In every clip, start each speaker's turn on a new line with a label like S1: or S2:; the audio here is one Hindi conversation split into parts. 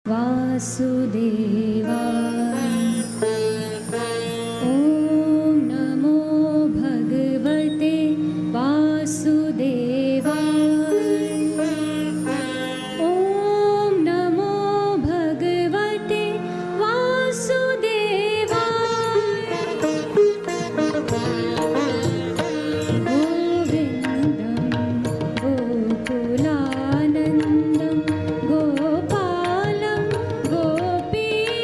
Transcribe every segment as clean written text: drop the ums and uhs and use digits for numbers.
S1: वासुदेवाय। ॐ नमो भगवते वासुदेवाय। ॐ नमो भगवते वासुदेवाय। गोविन्दं गोकुलानन्दं गोपालं गोपीवल्लभं।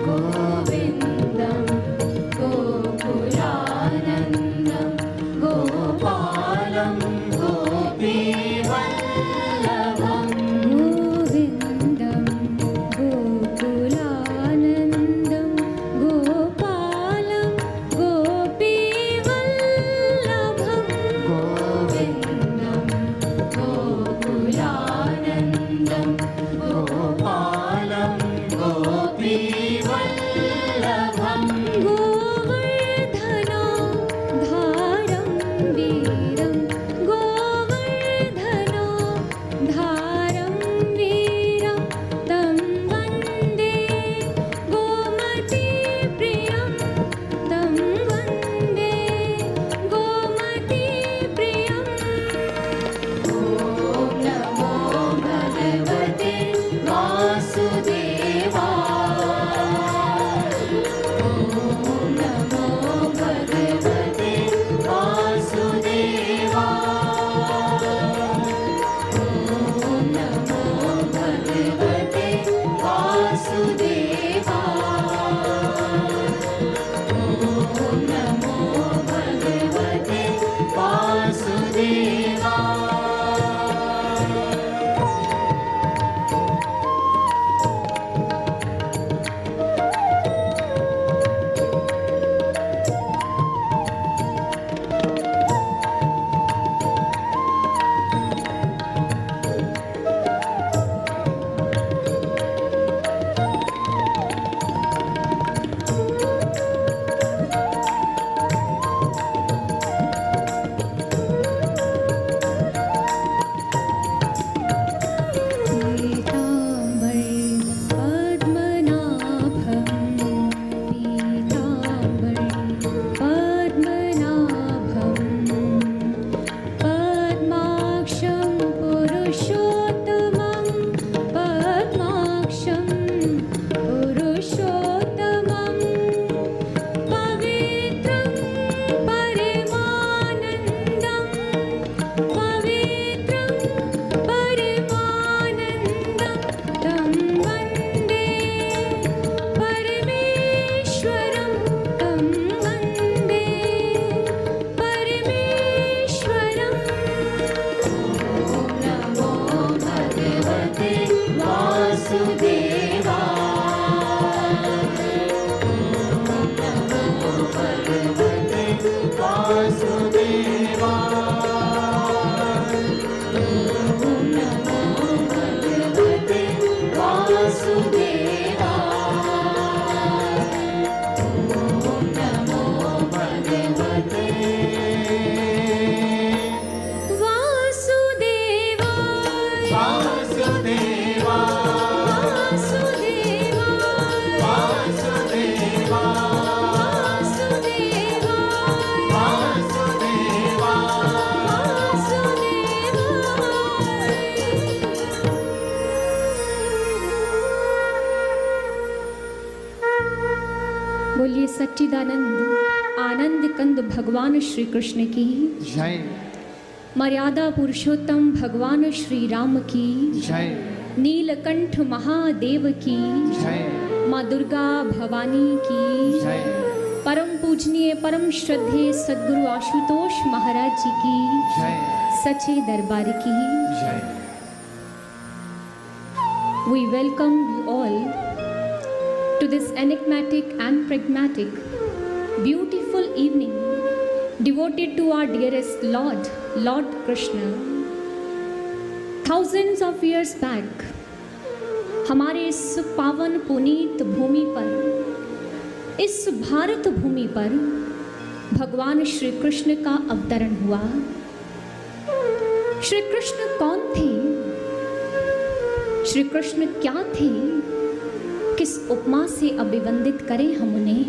S1: गोविन्दं गोकुलानन्दं गोपालं गोपीवल्लभं। गोविन्दं गोकुलानन्दं गोपालं गोपीवल्लभं। गोविन्दं गोकुलानन्दं गोपालं गोपीवल्लभं। गोवर्धनो धारं वीरं गोवर्धनो धारं वीरं तं वन्दे गोमतीप्रियं तं वन्दे गोमतीप्रियम्। ॐ नमो भगवते वासुदेवाय। ॐ नमो भगवते वासुदेवाय। ॐ नमो भगवते वासुदेवाय। ॐ नमो भगवते वासुदेवाय। बोलिए सच्चिदानंद आनंद कंद भगवान श्री कृष्ण की
S2: जय।
S1: मर्यादा पुरुषोत्तम भगवान श्री राम की
S2: जय।
S1: नीलकंठ महादेव की
S2: जय।
S1: माँ दुर्गा भवानी की
S2: जय।
S1: परम पूजनीय परम श्रद्धेय सद्गुरु आशुतोष महाराज जी की
S2: जय।
S1: सच्चे दरबार की
S2: जय।
S1: We welcome you all to this enigmatic and pragmatic, beautiful evening devoted to our dearest Lord, Lord Krishna. Thousands of years back, हमारे इस पावन पुनीत भूमि पर, इस भारत भूमि पर भगवान श्री कृष्ण का अवतरण हुआ। श्री कृष्ण कौन थे? श्री कृष्ण क्या थे, किस उपमा से अभिवंदित करें हम उन्हें,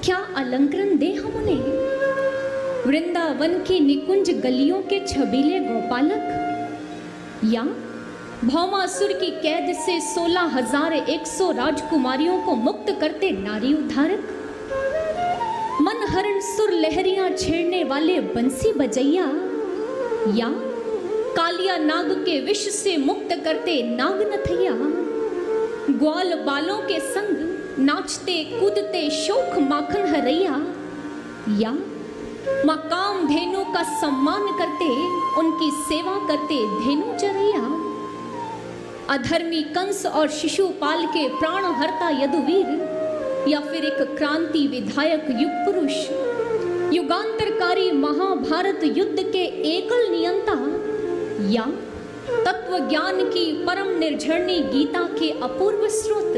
S1: क्या अलंकरण दे हम उन्हें। वृंदावन की निकुंज गलियों के छबीले गोपालक, या भौमासुर की कैद से 16,100 राजकुमारियों को मुक्त करते नारी उद्धारक, मन हरण सुर लहरियां छेड़ने वाले बंसी बजैया, या कालिया नाग के विष से मुक्त करते नागनथैया, ग्वाल बालों के संग नाचते कूदते शोक माखन हरैया, या मकाम धेनु का सम्मान करते उनकी सेवा करते धेनु चरैया, अधर्मी कंस और शिशुपाल के प्राण हरता यदुवीर, या फिर एक क्रांति विधायक युग पुरुष, युगांतरकारी महाभारत युद्ध के एकल नियंता, या तत्व ज्ञान की परम निर्झरणी गीता के अपूर्व स्रोत,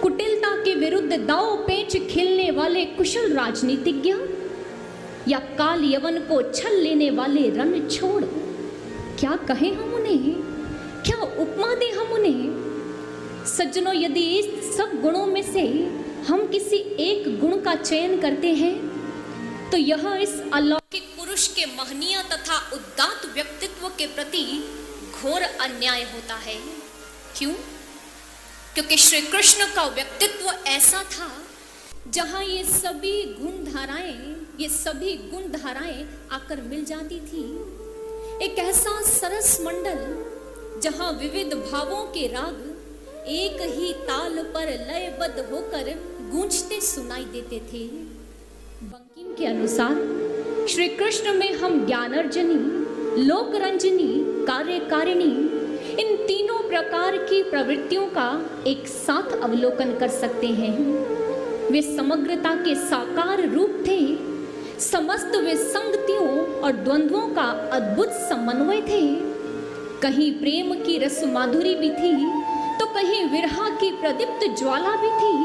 S1: कुटिलता के विरुद्ध दाव पेच खेलने वाले कुशल राजनीतिज्ञ, या काल यवन को छल लेने वाले रण छोड़। क्या कहें हम उन्हें, क्या उपमा दें हम उन्हें। सज्जनों, यदि इस सब गुणों में से हम किसी एक गुण का चयन करते हैं तो यह इस अलौकिक पुरुष के महनीय तथा उदात्त व्यक्तित्व के प्रति घोर अन्याय होता है। क्यों? क्योंकि श्री कृष्ण का व्यक्तित्व ऐसा था जहां ये सभी गुण धाराएं आकर मिल जाती थी। एक ऐसा सरस मंडल जहां विविध भावों के राग एक ही ताल पर लयबद्ध होकर गूंजते सुनाई देते थे। बंकिम के अनुसार श्री कृष्ण में हम ज्ञानार्जनी, लोकरंजनी, कार्यकारिणी, इन तीनों प्रकार की प्रवृत्तियों का एक साथ अवलोकन कर सकते हैं। वे समग्रता के साकार रूप थे, समस्त विसंगतियों और द्वंद्वों का अद्भुत समन्वय थे। कहीं प्रेम की रस माधुरी भी थी तो कहीं विरह की प्रदीप्त ज्वाला भी थी,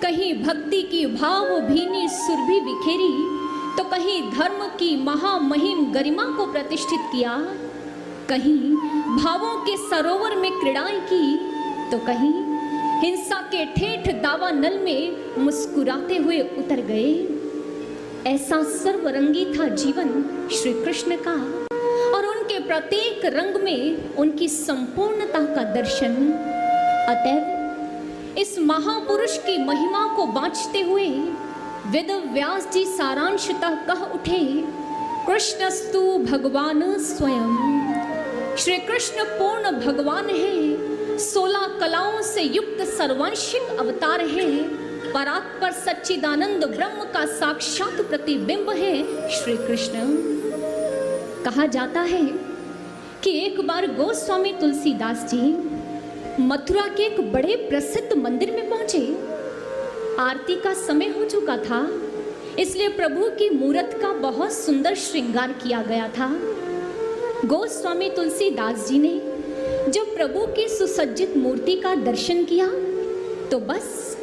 S1: कहीं भक्ति की भाव भीनी सुरभि बिखेरी तो कहीं धर्म की महामहिम गरिमा को प्रतिष्ठित किया, कहीं भावों के सरोवर में क्रीड़ाएं की तो कहीं हिंसा के ठेठ दावा नल में मुस्कुराते हुए उतर गए। ऐसा सर्वरंगी था जीवन श्री कृष्ण का और उनके प्रत्येक रंग में उनकी संपूर्णता का दर्शन। अतएव इस महापुरुष की महिमा को बांचते हुए वेद व्यास जी सारांशतः कह उठे, कृष्णस्तु भगवान स्वयं। श्री कृष्ण पूर्ण भगवान है, 16 कलाओं से युक्त सर्वांशिक अवतार है, परात्पर सच्चिदानंद ब्रह्म का साक्षात प्रतिबिंब है श्री कृष्ण। कहा जाता है कि एक बार गोस्वामी तुलसीदास जी मथुरा के एक बड़े प्रसिद्ध मंदिर में पहुंचे। आरती का समय हो चुका था, इसलिए प्रभु की मूरत का बहुत सुंदर श्रृंगार किया गया था। गोस्वामी तुलसीदास जी ने जब प्रभु की सुसज्जित मूर्ति का दर्शन किया तो बस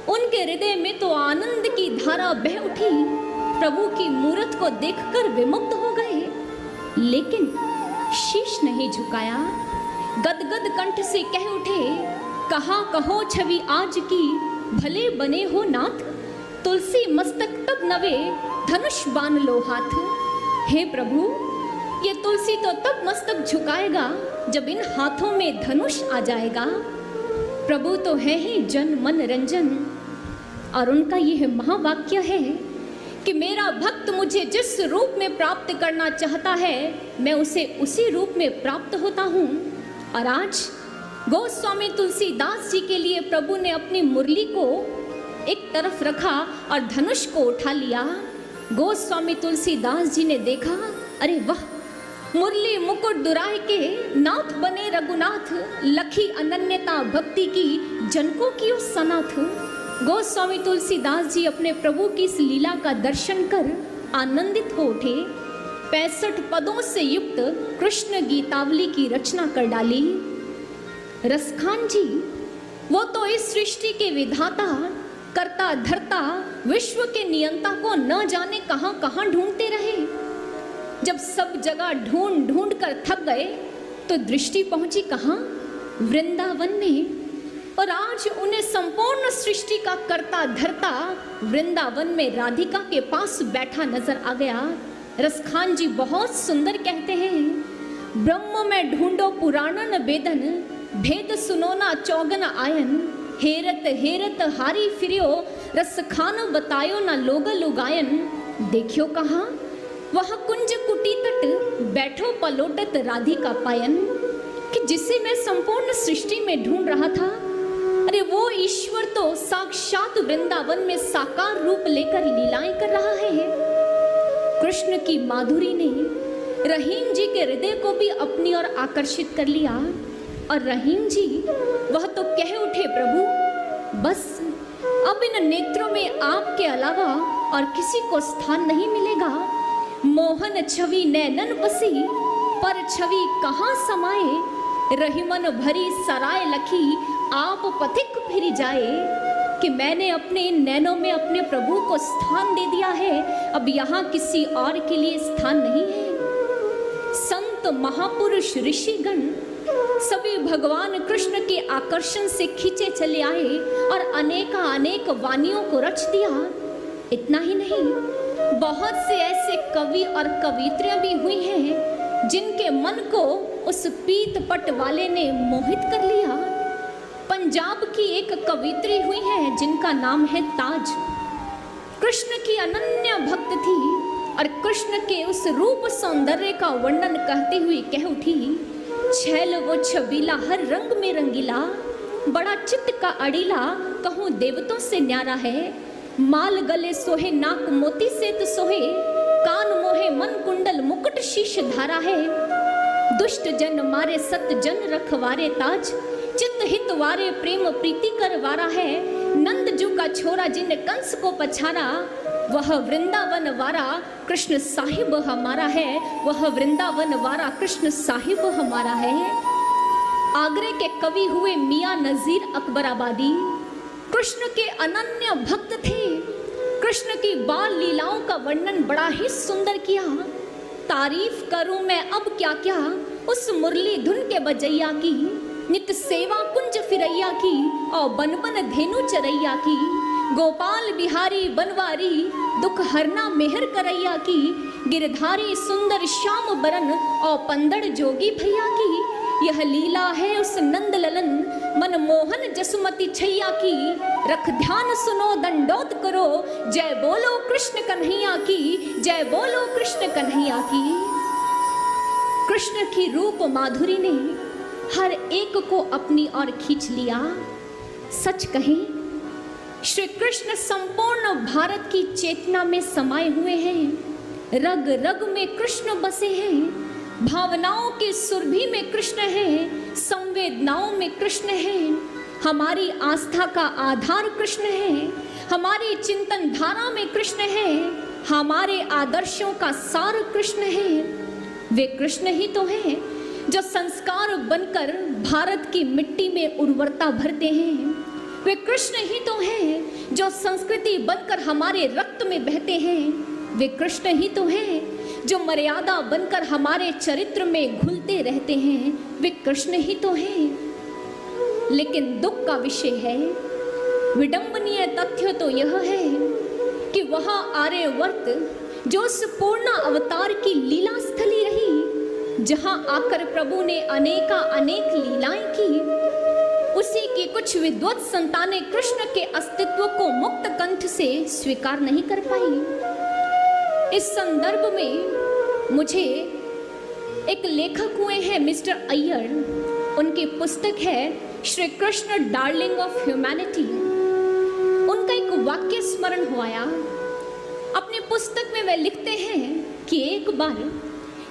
S1: उनके हृदय में तो आनंद की धारा बह उठी। प्रभु की मूरत को देखकर विमुग्ध हो गए, लेकिन शीश नहीं झुकाया। गदगद कंठ से कह उठे, कहा कहो छवि आज की, भले बने हो नाथ, तुलसी मस्तक तब नवे, धनुष बान लो हाथ। हे प्रभु, ये तुलसी तो तब मस्तक झुकाएगा जब इन हाथों में धनुष आ जाएगा। प्रभु तो है ही जन मन रंजन, और उनका यह महावाक्य है कि मेरा भक्त मुझे जिस रूप में प्राप्त करना चाहता है मैं उसे उसी रूप में प्राप्त होता हूँ। और आज गोस्वामी तुलसीदास जी के लिए प्रभु ने अपनी मुरली को एक तरफ रखा और धनुष को उठा लिया। गोस्वामी तुलसीदास जी ने देखा, अरे वाह, मुरली मुकुट दुराय के नाथ बने रघुनाथ, लखी अनन्यता भक्ति की जनकों की उस सनाथ। गोस्वामी तुलसीदास जी अपने प्रभु की इस लीला का दर्शन कर आनंदित हो उठे। 65 पदों से युक्त कृष्ण गीतावली की रचना कर डाली। रसखान जी, वो तो इस सृष्टि के विधाता, कर्ता धर्ता, विश्व के नियंता को न जाने कहां कहां ढूंढते रहे। जब सब जगह ढूंढ ढूंढ कर थक गए तो दृष्टि पहुंची कहाँ? वृंदावन में। और आज उन्हें संपूर्ण सृष्टि का कर्ता धर्ता वृंदावन में राधिका के पास बैठा नजर आ गया। रसखान जी बहुत सुंदर कहते हैं, ब्रह्म में ढूंढो पुराणन वेदन, भेद सुनो ना चौगन आयन, हेरत हेरत हारी फिरियो, रसखान बतायो ना लोग लुगायन। देखियो कहाँ? वह कुंज कुटी तट बैठो पलोटत राधिका पायन, कि जिसे मैं संपूर्ण सृष्टि में ढूंढ रहा था, अरे वो ईश्वर तो साक्षात वृंदावन में साकार रूप लेकर लीलाएं कर रहा है। कृष्ण की माधुरी ने रहीम जी के हृदय को भी अपनी ओर आकर्षित कर लिया। और रहीम जी वह तो कह उठे, प्रभु बस अब इन नेत्रों में आपके अलावा और किसी को स्थान नहीं मिलेगा। मोहन छवि नैनन बसी, पर छवि कहाँ समाए, रहीमन भरी सराय लखी, आप पथिक फिर जाए। कि मैंने अपने नैनों में अपने प्रभु को स्थान दे दिया है, अब यहाँ किसी और के लिए स्थान नहीं है। संत महापुरुष ऋषिगण सभी भगवान कृष्ण के आकर्षण से खींचे चले आए और अनेक वाणियों को रच दिया। इतना ही नहीं, बहुत से ऐसे कवि और कवित्रियां भी हुई हैं जिनके मन को उस पीत पट वाले ने मोहित कर लिया। पंजाब की एक कवित्री हुई है जिनका नाम है ताज। कृष्ण की अनन्य भक्त थी और कृष्ण के उस रूप सौंदर्य का वर्णन कहते हुए कह उठी, छैल वो छबीला हर रंग में रंगीला, बड़ा चित्त का अड़ीला, कहूँ देवतों से न्यारा है। माल गले सोहे नाक मोती से तो सोहे, कान मोहे मन कुंडल मुकुट शीश धारा है। दुष्ट जन मारे सत जन रखवारे ताज, चित्त हित वारे प्रेम प्रीति कर वारा है। नंद जू का छोरा जिन कंस को पछारा, वह वृंदावन वारा कृष्ण साहिब हमारा है, वह वृंदावन वारा कृष्ण साहिब हमारा है। आगरे के कवि हुए मियाँ नजीर अकबराबादी, कृष्ण के अनन्य भक्त थे। कृष्ण की बाल लीलाओं का वर्णन बड़ा ही सुंदर किया। तारीफ करूं मैं अब क्या क्या उस मुरली धुन के बजैया की, नित सेवा कुंज फिरैया की और बन बन धेनु चरैया की। गोपाल बिहारी बनवारी दुख हरना मेहर करैया की, गिरधारी सुंदर श्याम बरन और पंदड़ जोगी भैया की। यह लीला है उस नंद ललन मनमोहन जसुमती छैया की। रख ध्यान सुनो दंडोत करो, जय बोलो कृष्ण कन्हैया की, जय बोलो कृष्ण कन्हैया की। कृष्ण की रूप माधुरी ने हर एक को अपनी ओर खींच लिया। सच कहें, श्री कृष्ण संपूर्ण भारत की चेतना में समाये हुए हैं। रग रग में कृष्ण बसे हैं। भावनाओं की सुरभि में कृष्ण है, संवेदनाओं में कृष्ण है। हमारी आस्था का आधार कृष्ण है, हमारी चिंतन धारा में कृष्ण है, हमारे आदर्शों का सार कृष्ण है। वे कृष्ण ही तो हैं जो संस्कार बनकर भारत की मिट्टी में उर्वरता भरते हैं। वे कृष्ण ही तो हैं जो संस्कृति बनकर हमारे रक्त में बहते हैं। वे कृष्ण ही तो हैं जो मर्यादा बनकर हमारे चरित्र में घुलते रहते हैं। वे कृष्ण ही तो हैं। लेकिन दुख का विषय है, विडंबनीय तथ्य तो यह है कि वह आर्यवर्त जो उस पूर्ण अवतार की लीला स्थली रही, जहां आकर प्रभु ने अनेक लीलाएं की, उसी की कुछ विद्वत संतानें कृष्ण के अस्तित्व को मुक्त कंठ से स्वीकार नहीं कर पाई। इस संदर्भ में मुझे एक लेखक हुए हैं मिस्टर अय्यर, उनकी पुस्तक है Shri Krishna darling of humanity. उनका एक वाक्य स्मरण हुआ। अपनी पुस्तक में वे लिखते हैं कि एक बार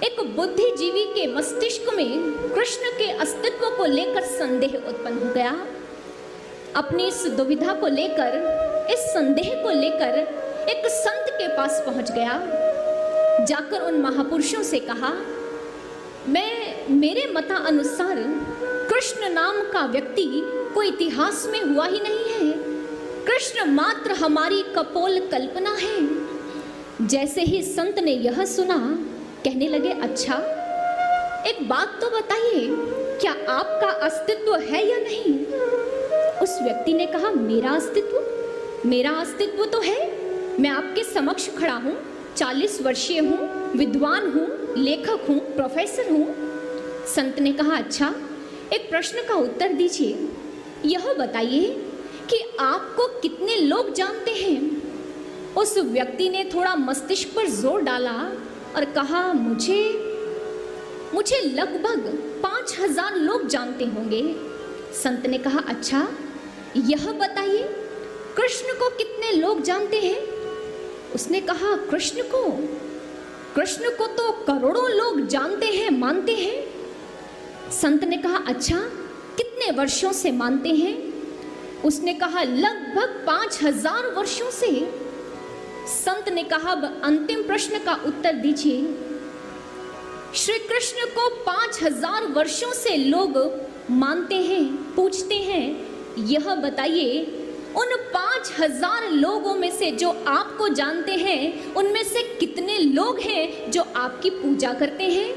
S1: एक बुद्धिजीवी के मस्तिष्क में कृष्ण के अस्तित्व को लेकर संदेह उत्पन्न हो गया। अपनी इस दुविधा को लेकर, इस संदेह को लेकर एक संत के पास पहुंच गया। जाकर उन महापुरुषों से कहा, मेरे मतानुसार कृष्ण नाम का व्यक्ति कोई इतिहास में हुआ ही नहीं है। कृष्ण मात्र हमारी कपोल कल्पना है। जैसे ही संत ने यह सुना, कहने लगे, अच्छा एक बात तो बताइए, क्या आपका अस्तित्व है या नहीं? उस व्यक्ति ने कहा, मेरा अस्तित्व तो है। मैं आपके समक्ष खड़ा हूँ, 40 वर्षीय हूँ, विद्वान हूँ, लेखक हूँ, प्रोफेसर हूँ। संत ने कहा, अच्छा, एक प्रश्न का उत्तर दीजिए। यह बताइए कि आपको कितने लोग जानते हैं? उस व्यक्ति ने थोड़ा मस्तिष्क पर जोर डाला और कहा, मुझे लगभग 5000 लोग जानते होंगे। संत ने कहा, अच्छा, यह बताइए कृष्ण को कितने लोग जानते हैं? उसने कहा, कृष्ण को तो करोड़ों लोग जानते हैं, मानते हैं। संत ने कहा, अच्छा, कितने वर्षों से मानते हैं? उसने कहा, लगभग 5000 वर्षों से। संत ने कहा, अंतिम प्रश्न का उत्तर दीजिए। श्री कृष्ण को 5000 वर्षों से लोग मानते हैं, पूछते हैं। यह बताइए, उन 5000 लोगों में से जो आपको जानते हैं, उनमें से कितने लोग हैं जो आपकी पूजा करते हैं?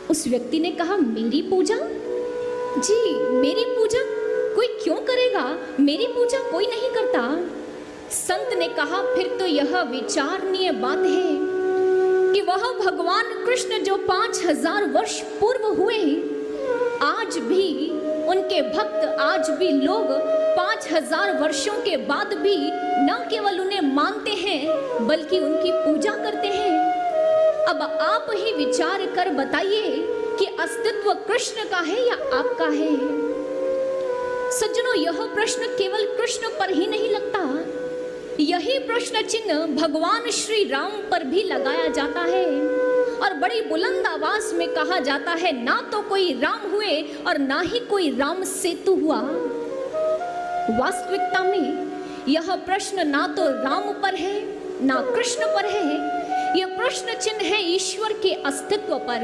S1: उस व्यक्ति ने कहा, मेरी पूजा? जी, मेरी पूजा कोई क्यों करेगा? मेरी पूजा कोई नहीं करता। संत ने कहा, फिर तो यह विचारणीय बात है कि वह भगवान कृष्ण जो 5000 वर्ष पूर्व हुए, आज भी उनके भक्त, आज भी लोग 5000 वर्षों के बाद भी न केवल उन्हें मानते हैं बल्कि उनकी पूजा करते हैं। अब आप ही विचार कर बताइए कि अस्तित्व कृष्ण का है या आपका है? सज्जनों, यह प्रश्न केवल कृष्ण पर ही नहीं लगता, यही प्रश्न चिन्ह भगवान श्री राम पर भी लगाया जाता है और बड़ी बुलंद आवाज में कहा जाता है, ना तो कोई राम हुए और ना ही कोई राम सेतु हुआ। वास्तविकता में यह प्रश्न ना तो राम पर है ना कृष्ण पर है, यह प्रश्न चिन्ह है ईश्वर के अस्तित्व पर।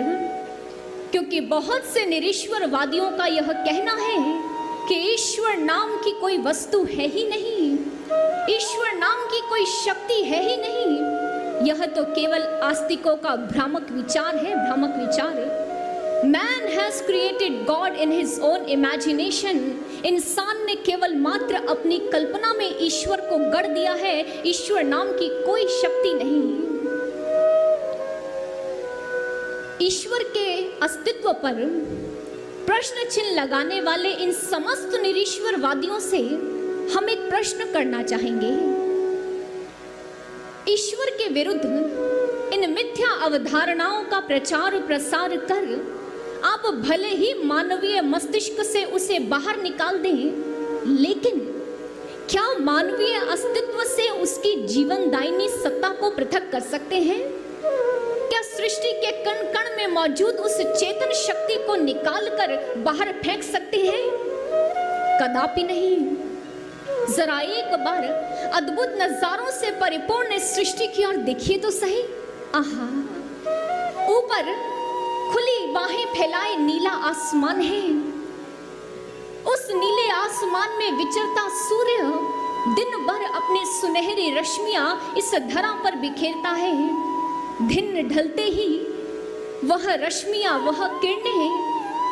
S1: क्योंकि बहुत से निरीश्वरवादियों का यह कहना है कि ईश्वर नाम की कोई वस्तु है ही नहीं, ईश्वर नाम की कोई शक्ति है ही नहीं। यह तो केवल आस्तिकों का भ्रामक विचार है, भ्रामक विचार। Man has created God in his own imagination. इंसान ने केवल मात्र अपनी कल्पना में ईश्वर को गढ़ दिया है, ईश्वर नाम की कोई शक्ति नहीं। ईश्वर के अस्तित्व पर प्रश्न चिन्ह लगाने वाले इन समस्त निरीश्वरवादियों से हम एक प्रश्न करना चाहेंगे। ईश्वर के विरुद्ध इन मिथ्या अवधारणाओं का प्रचार प्रसार कर आप भले ही मानवीय मस्तिष्क से उसे बाहर निकाल दें, लेकिन क्या मानवीय अस्तित्व से उसकी जीवनदायिनी सत्ता को पृथक कर सकते हैं? क्या सृष्टि के कण कण में मौजूद उस चेतन शक्ति को निकालकर बाहर फेंक सकते हैं? कदापि नहीं। जरा एक बार अद्भुत नजारों से परिपूर्ण सृष्टि की ओर देखिए तो सही। आहा, ऊपर खुली बाहें फैलाए नीला आसमान है। उस नीले आसमान में विचरता सूर्य दिन भर अपनी सुनहरी रश्मियां इस धरा पर बिखेरता है। दिन ढलते ही वह रश्मियां, वह किरणें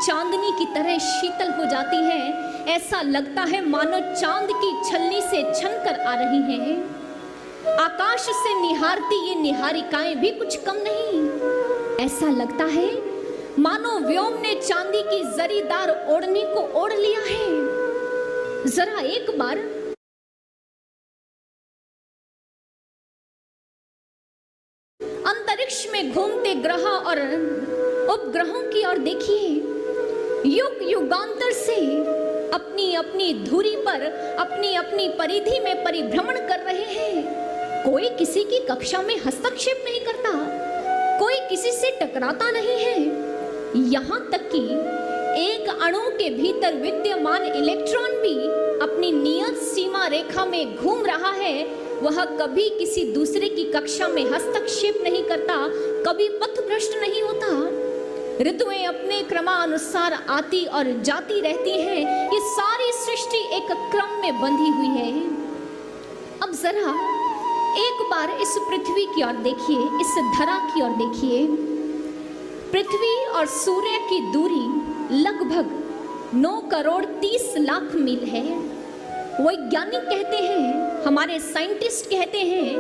S1: चांदनी की तरह शीतल हो जाती हैं। ऐसा लगता है मानो चांद की छलनी से छनकर आ रही हैं। आकाश से निहारती ये निहारिकाएं भी कुछ कम नहीं। ऐसा लगता है मानो व्योम ने चांदी की जरीदार ओढ़नी को ओढ़ लिया है। जरा एक बार अंतरिक्ष में घूमते ग्रह और उपग्रहों की ओर देखिए। युग युगांतर से अपनी अपनी धुरी पर अपनी अपनी परिधि में परिभ्रमण कर रहे हैं। कोई किसी की कक्षा में हस्तक्षेप नहीं करता, कोई किसी से टकराता नहीं है। यहाँ तक कि एक अणु के भीतर विद्यमान इलेक्ट्रॉन भी अपनी नियत सीमा रेखा में घूम रहा है। वह कभी किसी दूसरे की कक्षा में हस्तक्षेप नहीं करता, कभी पथभ्रष्ट नहीं होता। ऋतुएं अपने क्रमानुसार आती और जाती रहती हैं। ये सारी सृष्टि एक क्रम में बंधी हुई है। अब जरा एक बार इस पृथ्वी की ओर देखिए, इस धरा की ओर देखिए। पृथ्वी और सूर्य की दूरी लगभग 9 करोड़ 30 लाख मील है। वैज्ञानिक कहते हैं, हमारे साइंटिस्ट कहते हैं